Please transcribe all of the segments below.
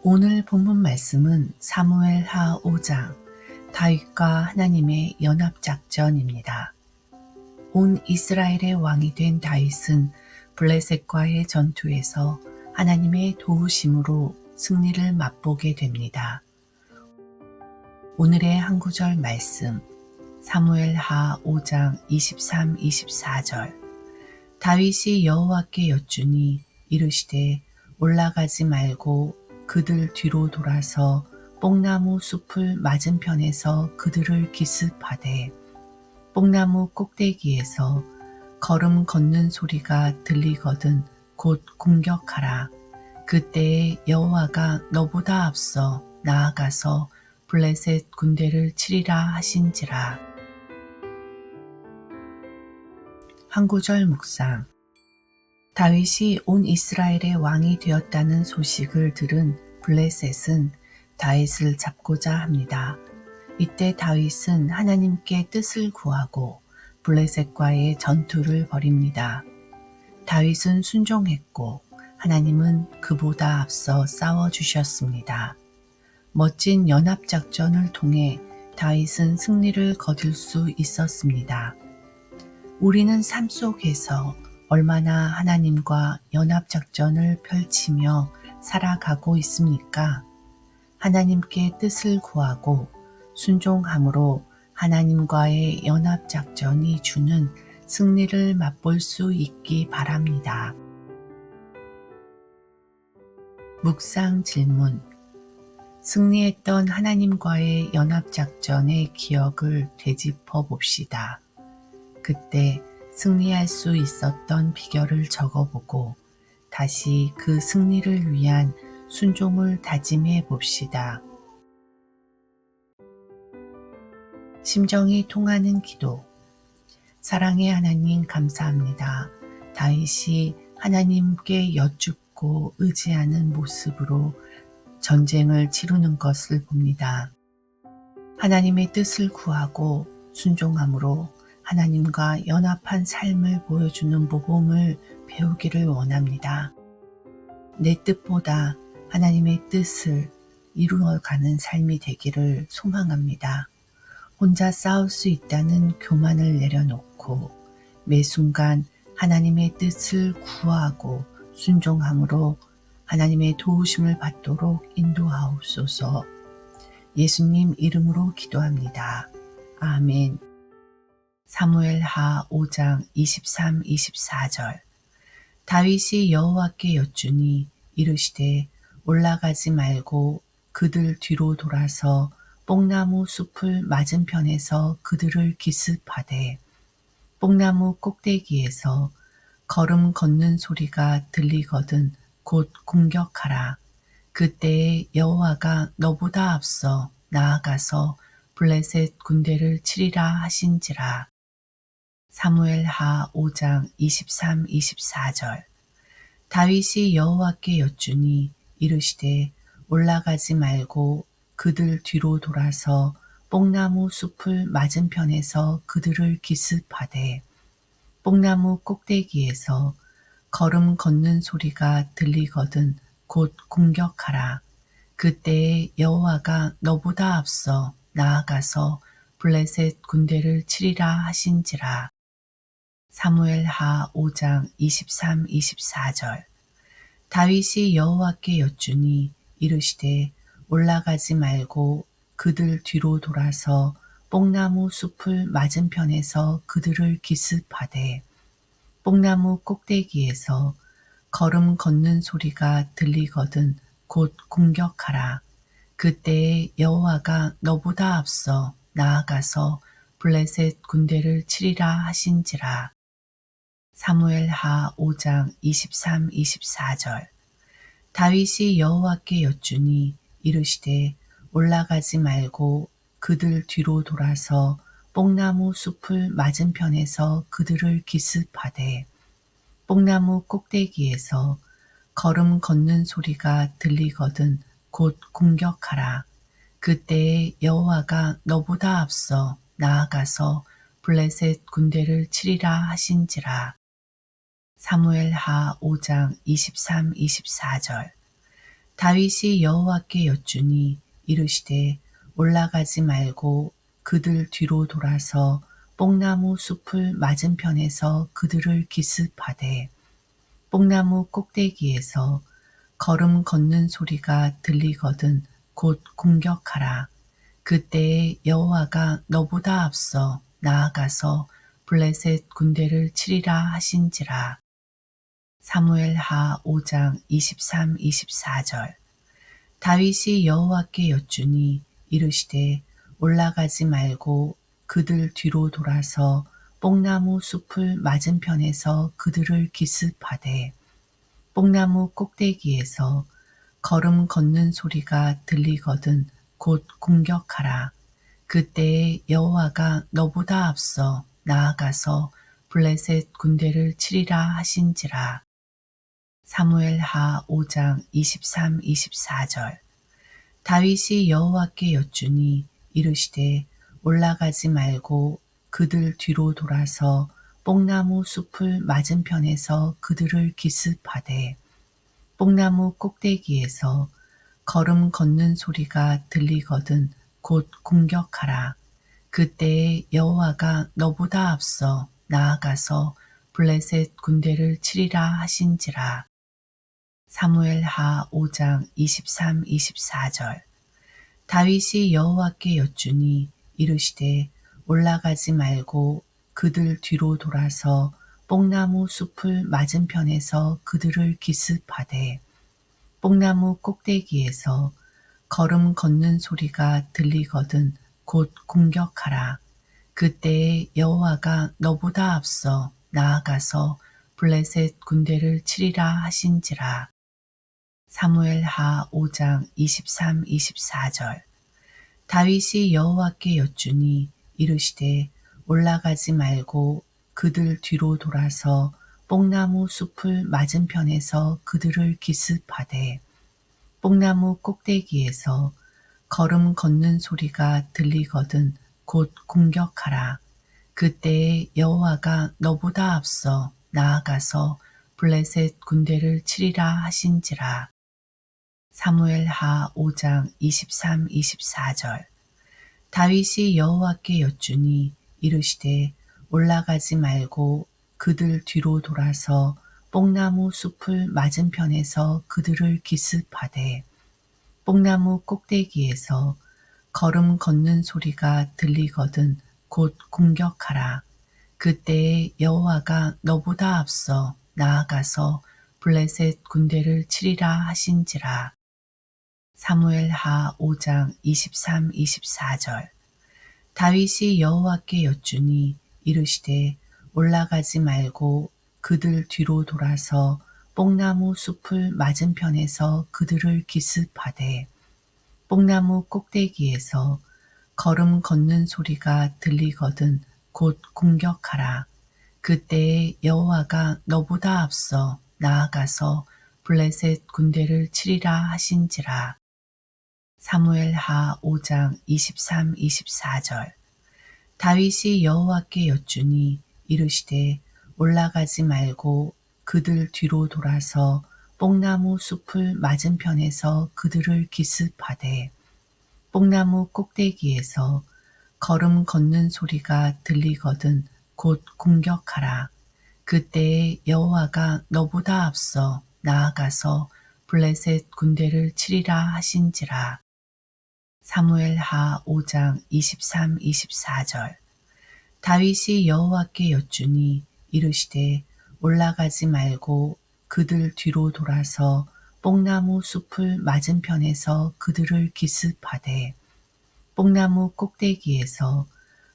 오늘 본문 말씀은 사무엘하 5장 다윗과 하나님의 연합작전입니다. 온 이스라엘의 왕이 된 다윗은 블레셋과의 전투에서 하나님의 도우심으로 승리를 맛보게 됩니다. 오늘의 한 구절 말씀 사무엘하 5장 23, 24절 다윗이 여호와께 여쭈니 이르시되 올라가지 말고 그들 뒤로 돌아서 뽕나무 숲을 맞은편에서 그들을 기습하되 뽕나무 꼭대기에서 걸음 걷는 소리가 들리거든 곧 공격하라. 그때에 여호와가 너보다 앞서 나아가서 블레셋 군대를 치리라 하신지라. 한 구절 묵상. 다윗이 온 이스라엘의 왕이 되었다는 소식을 들은 블레셋은 다윗을 잡고자 합니다. 이때 다윗은 하나님께 뜻을 구하고 블레셋과의 전투를 벌입니다. 다윗은 순종했고 하나님은 그보다 앞서 싸워주셨습니다. 멋진 연합작전을 통해 다윗은 승리를 거둘 수 있었습니다. 우리는 삶 속에서 얼마나 하나님과 연합작전을 펼치며 살아가고 있습니까? 하나님께 뜻을 구하고 순종함으로 하나님과의 연합작전이 주는 승리를 맛볼 수 있기 바랍니다. 묵상 질문. 승리했던 하나님과의 연합작전의 기억을 되짚어 봅시다. 그때 승리할 수 있었던 비결을 적어보고 다시 그 승리를 위한 순종을 다짐해 봅시다. 심정이 통하는 기도. 사랑의 하나님 감사합니다. 다윗이 하나님께 여쭙고 의지하는 모습으로 전쟁을 치르는 것을 봅니다. 하나님의 뜻을 구하고 순종함으로 하나님과 연합한 삶을 보여주는 모범을 배우기를 원합니다. 내 뜻보다 하나님의 뜻을 이루어가는 삶이 되기를 소망합니다. 혼자 싸울 수 있다는 교만을 내려놓고 매 순간 하나님의 뜻을 구하고 순종함으로 하나님의 도우심을 받도록 인도하옵소서. 예수님 이름으로 기도합니다. 아멘. 사무엘하 5장 23, 24절 다윗이 여호와께 여쭈니 이르시되 올라가지 말고 그들 뒤로 돌아서 뽕나무 숲을 맞은편에서 그들을 기습하되 뽕나무 꼭대기에서 걸음 걷는 소리가 들리거든 곧 공격하라. 그때에 여호와가 너보다 앞서 나아가서 블레셋 군대를 치리라 하신지라. 사무엘하 5장 23, 24절 다윗이 여호와께 여쭈니 이르시되 올라가지 말고 그들 뒤로 돌아서 뽕나무 숲을 맞은편에서 그들을 기습하되 뽕나무 꼭대기에서 걸음 걷는 소리가 들리거든 곧 공격하라. 그때에 여호와가 너보다 앞서 나아가서 블레셋 군대를 치리라 하신지라. 사무엘하 5장 23, 24절 다윗이 여호와께 여쭈니 이르시되 올라가지 말고 그들 뒤로 돌아서 뽕나무 숲을 맞은편에서 그들을 기습하되 뽕나무 꼭대기에서 걸음 걷는 소리가 들리거든 곧 공격하라. 그때에 여호와가 너보다 앞서 나아가서 블레셋 군대를 치리라 하신지라. 사무엘하 5장 23, 24절 다윗이 여호와께 여쭈니 이르시되 올라가지 말고 그들 뒤로 돌아서 뽕나무 숲을 맞은편에서 그들을 기습하되 뽕나무 꼭대기에서 걸음 걷는 소리가 들리거든 곧 공격하라. 그때에 여호와가 너보다 앞서 나아가서 블레셋 군대를 치리라 하신지라. 사무엘하 5장 23, 24절 다윗이 여호와께 여쭈니 이르시되 올라가지 말고 그들 뒤로 돌아서 뽕나무 숲을 맞은편에서 그들을 기습하되 뽕나무 꼭대기에서 걸음 걷는 소리가 들리거든 곧 공격하라. 그때에 여호와가 너보다 앞서 나아가서 블레셋 군대를 치리라 하신지라. 사무엘하 5장 23, 24절. 다윗이 여호와께 여쭈니 이르시되 올라가지 말고 그들 뒤로 돌아서 뽕나무 숲을 맞은편에서 그들을 기습하되 뽕나무 꼭대기에서 걸음 걷는 소리가 들리거든 곧 공격하라. 그때에 여호와가 너보다 앞서 나아가서 블레셋 군대를 치리라 하신지라. 사무엘하 5장 23, 24절. 다윗이 여호와께 여쭈니 이르시되 올라가지 말고 그들 뒤로 돌아서 뽕나무 숲을 맞은편에서 그들을 기습하되 뽕나무 꼭대기에서 걸음 걷는 소리가 들리거든 곧 공격하라. 그때에 여호와가 너보다 앞서 나아가서 블레셋 군대를 치리라 하신지라. 사무엘하 5장 23, 24절. 다윗이 여호와께 여쭈니 이르시되 올라가지 말고 그들 뒤로 돌아서 뽕나무 숲을 맞은편에서 그들을 기습하되 뽕나무 꼭대기에서 걸음 걷는 소리가 들리거든 곧 공격하라. 그때에 여호와가 너보다 앞서 나아가서 블레셋 군대를 치리라 하신지라. 사무엘하 5장 23, 24절. 다윗이 여호와께 여쭈니 이르시되 올라가지 말고 그들 뒤로 돌아서 뽕나무 숲을 맞은편에서 그들을 기습하되 뽕나무 꼭대기에서 걸음 걷는 소리가 들리거든 곧 공격하라. 그때에 여호와가 너보다 앞서 나아가서 블레셋 군대를 치리라 하신지라. 사무엘하 5장 23, 24절. 다윗이 여호와께 여쭈니 이르시되 올라가지 말고 그들 뒤로 돌아서 뽕나무 숲을 맞은편에서 그들을 기습하되 뽕나무 꼭대기에서 걸음 걷는 소리가 들리거든 곧 공격하라. 그때에 여호와가 너보다 앞서 나아가서 블레셋 군대를 치리라 하신지라. 사무엘하 5장 23, 24절. 다윗이 여호와께 여쭈니 이르시되 올라가지 말고 그들 뒤로 돌아서 뽕나무 숲을 맞은편에서 그들을 기습하되 뽕나무 꼭대기에서 걸음 걷는 소리가 들리거든 곧 공격하라. 그때에 여호와가 너보다 앞서 나아가서 블레셋 군대를 치리라 하신지라. 사무엘하 5장 23, 24절. 다윗이 여호와께 여쭈니 이르시되 올라가지 말고 그들 뒤로 돌아서 뽕나무 숲을 맞은편에서 그들을 기습하되 뽕나무 꼭대기에서 걸음 걷는 소리가 들리거든 곧 공격하라. 그때에 여호와가 너보다 앞서 나아가서 블레셋 군대를 치리라 하신지라. 사무엘하 5장 23, 24절. 다윗이 여호와께 여쭈니 이르시되 올라가지 말고 그들 뒤로 돌아서 뽕나무 숲을 맞은편에서 그들을 기습하되 뽕나무 꼭대기에서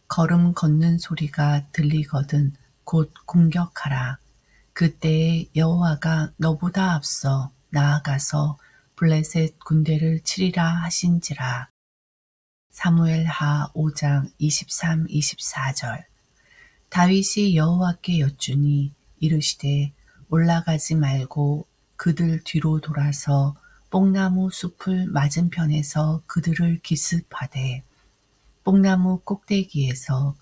걸음 걷는 소리가 들리거든 곧 공격하라. 그때에 여호와가 너보다 앞서 나아가서 블레셋 군대를 치리라 하신지라. 사무엘하 5장 23, 24절. 다윗이 여호와께 여쭈니 이르시되 올라가지 말고 그들 뒤로 돌아서 뽕나무 숲을 맞은편에서 그들을 기습하되 뽕나무 꼭대기에서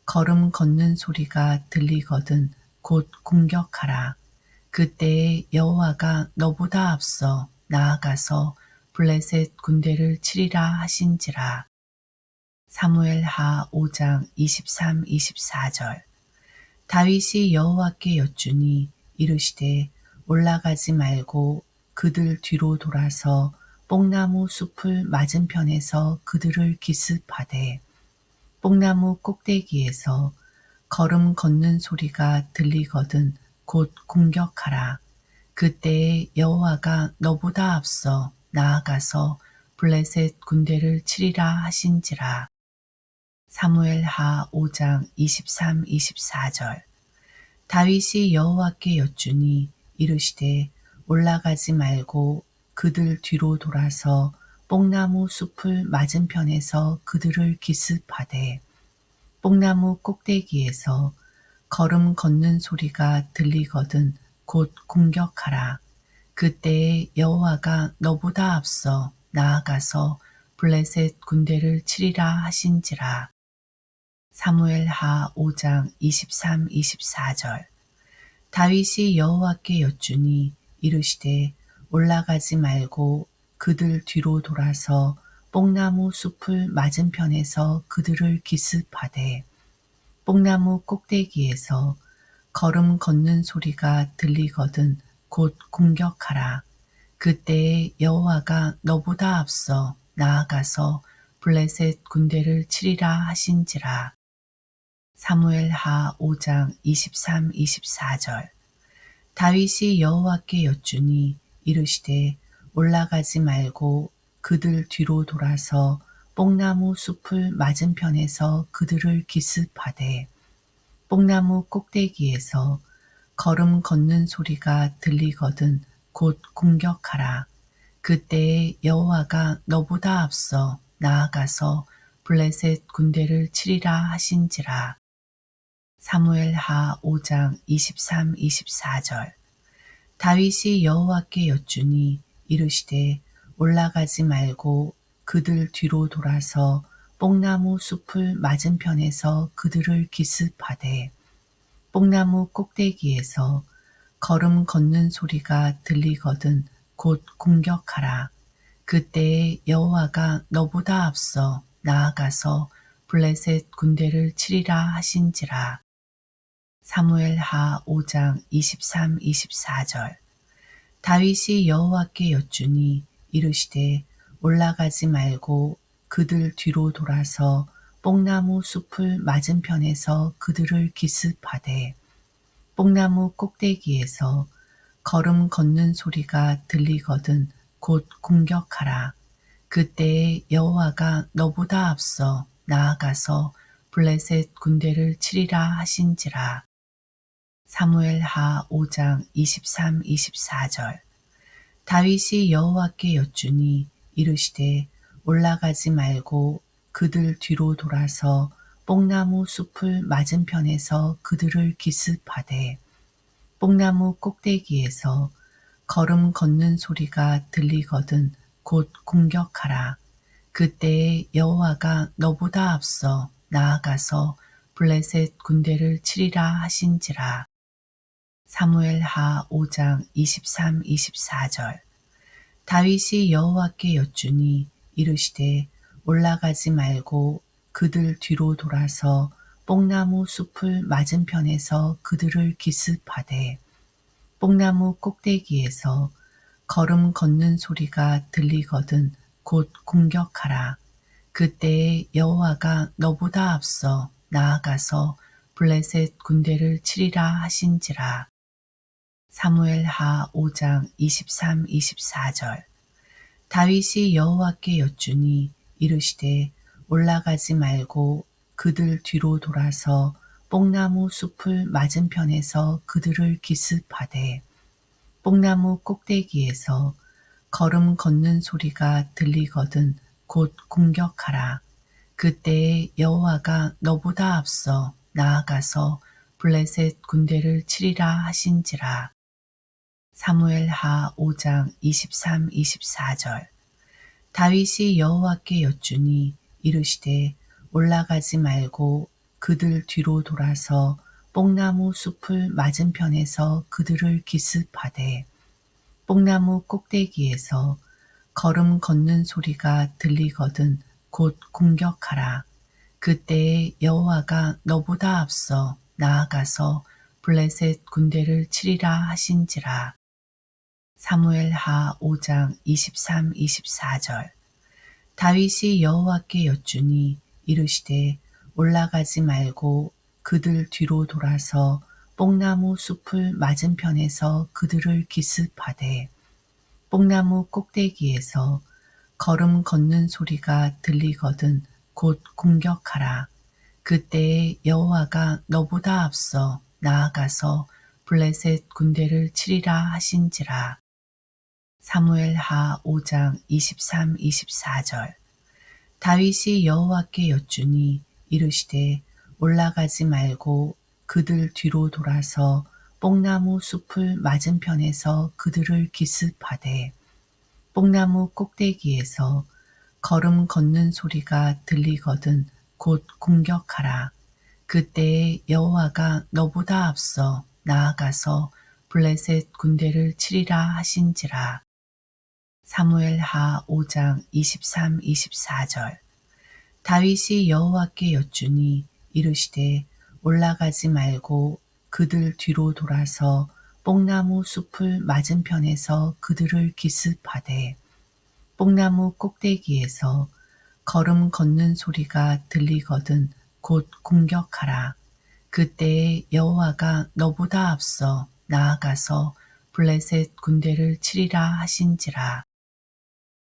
걸음 걷는 소리가 들리거든 곧 공격하라. 그때에 여호와가 너보다 앞서 나아가서 블레셋 군대를 치리라 하신지라. 사무엘하 5장 23, 24절. 다윗이 여호와께 여쭈니 이르시되 올라가지 말고 그들 뒤로 돌아서 뽕나무 숲을 맞은편에서 그들을 기습하되 뽕나무 꼭대기에서 걸음 걷는 소리가 들리거든 곧 공격하라. 그때에 여호와가 너보다 앞서 나아가서 블레셋 군대를 치리라 하신지라. 사무엘하 5장 23, 24절. 다윗이 여호와께 여쭈니 이르시되 올라가지 말고 그들 뒤로 돌아서 뽕나무 숲을 맞은편에서 그들을 기습하되 뽕나무 꼭대기에서 걸음 걷는 소리가 들리거든 곧 공격하라. 그때에 여호와가 너보다 앞서 나아가서 블레셋 군대를 치리라 하신지라. 사무엘하 5장 23, 24절. 다윗이 여호와께 여쭈니 이르시되 올라가지 말고 그들 뒤로 돌아서 뽕나무 숲을 맞은편에서 그들을 기습하되 뽕나무 꼭대기에서 걸음 걷는 소리가 들리거든 곧 공격하라. 그때에 여호와가 너보다 앞서 나아가서 블레셋 군대를 치리라 하신지라. 사무엘하 5장 23, 24절. 다윗이 여호와께 여쭈니 이르시되 올라가지 말고 그들 뒤로 돌아서 뽕나무 숲을 맞은편에서 그들을 기습하되 뽕나무 꼭대기에서 걸음 걷는 소리가 들리거든 곧 공격하라. 그때에 여호와가 너보다 앞서 나아가서 블레셋 군대를 치리라 하신지라. 사무엘하 5장 23, 24절. 다윗이 여호와께 여쭈니 이르시되 올라가지 말고 그들 뒤로 돌아서 뽕나무 숲을 맞은편에서 그들을 기습하되 뽕나무 꼭대기에서 걸음 걷는 소리가 들리거든 곧 공격하라. 그때에 여호와가 너보다 앞서 나아가서 블레셋 군대를 치리라 하신지라. 사무엘하 5장 23, 24절. 다윗이 여호와께 여쭈니 이르시되 올라가지 말고 그들 뒤로 돌아서 뽕나무 숲을 맞은편에서 그들을 기습하되 뽕나무 꼭대기에서 걸음 걷는 소리가 들리거든 곧 공격하라. 그때에 여호와가 너보다 앞서 나아가서 블레셋 군대를 치리라 하신지라. 사무엘하 5장 23, 24절. 다윗이 여호와께 여쭈니 이르시되 올라가지 말고 그들 뒤로 돌아서 뽕나무 숲을 맞은편에서 그들을 기습하되 뽕나무 꼭대기에서 걸음 걷는 소리가 들리거든 곧 공격하라. 그때에 여호와가 너보다 앞서 나아가서 블레셋 군대를 치리라 하신지라. 사무엘하 5장 23, 24절. 다윗이 여호와께 여쭈니 이르시되 올라가지 말고 그들 뒤로 돌아서 뽕나무 숲을 맞은편에서 그들을 기습하되 뽕나무 꼭대기에서 걸음 걷는 소리가 들리거든 곧 공격하라. 그때에 여호와가 너보다 앞서 나아가서 블레셋 군대를 치리라 하신지라. 사무엘하 5장 23, 24절. 다윗이 여호와께 여쭈니 이르시되 올라가지 말고 그들 뒤로 돌아서 뽕나무 숲을 맞은편에서 그들을 기습하되 뽕나무 꼭대기에서 걸음 걷는 소리가 들리거든 곧 공격하라. 그때에 여호와가 너보다 앞서 나아가서 블레셋 군대를 치리라 하신지라. 사무엘하 5장 23, 24절. 다윗이 여호와께 여쭈니 이르시되 올라가지 말고 그들 뒤로 돌아서 뽕나무 숲을 맞은편에서 그들을 기습하되 뽕나무 꼭대기에서 걸음 걷는 소리가 들리거든 곧 공격하라. 그때에 여호와가 너보다 앞서 나아가서 블레셋 군대를 치리라 하신지라. 사무엘하 5장 23, 24절. 다윗이 여호와께 여쭈니 이르시되 올라가지 말고 그들 뒤로 돌아서 뽕나무 숲을 맞은편에서 그들을 기습하되 뽕나무 꼭대기에서 걸음 걷는 소리가 들리거든 곧 공격하라. 그때에 여호와가 너보다 앞서 나아가서 블레셋 군대를 치리라 하신지라. 사무엘하 5장 23, 24절. 다윗이 여호와께 여쭈니 이르시되 올라가지 말고 그들 뒤로 돌아서 뽕나무 숲을 맞은편에서 그들을 기습하되 뽕나무 꼭대기에서 걸음 걷는 소리가 들리거든 곧 공격하라. 그때에 여호와가 너보다 앞서 나아가서 블레셋 군대를 치리라 하신지라. 사무엘하 5장 23, 24절. 다윗이 여호와께 여쭈니 이르시되 올라가지 말고 그들 뒤로 돌아서 뽕나무 숲을 맞은편에서 그들을 기습하되 뽕나무 꼭대기에서 걸음 걷는 소리가 들리거든 곧 공격하라. 그때에 여호와가 너보다 앞서 나아가서 블레셋 군대를 치리라 하신지라.